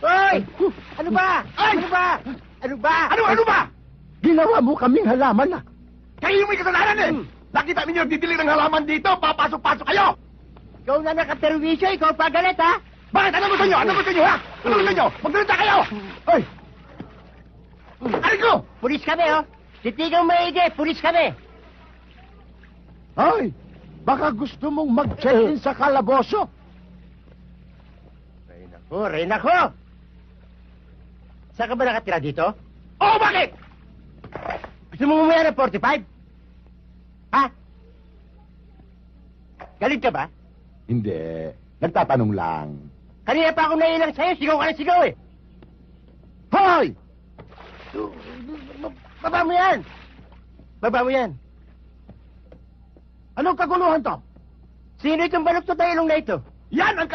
Hoy! Ano ba? Ano ba? Ano ba? Ano ba? Ginawa mo kaming halaman na. Kayo yung may kasalanan eh! Nakita ninyo nagdidilig ng halaman dito, papasok-pasok kayo! Ikaw na nakaterwisyo, ikaw pa galit, ha? Bakit? Ano gusto nyo? Ano gusto nyo, ha? Ano gusto nyo? Magdalita kayo! Ay! Aray ko! Pulis kami, oh. Titigang maigi, pulis kami. Ay! Baka gusto mong mag-check-in sa kalaboso. Ray nako! Saan ka ba nakatira dito? Oo, bakit? Gusto mo umaya ng 45? Ha? Galit ka ba? Hindi. Nagtatanong lang. Kanina pa ako nailang sa'yo, sigaw ka na sigaw eh. Hoy! Baba mo yan! Baba mo yan! Anong kaguluhan to? Sino itong balok to tayo na ito? Yan ang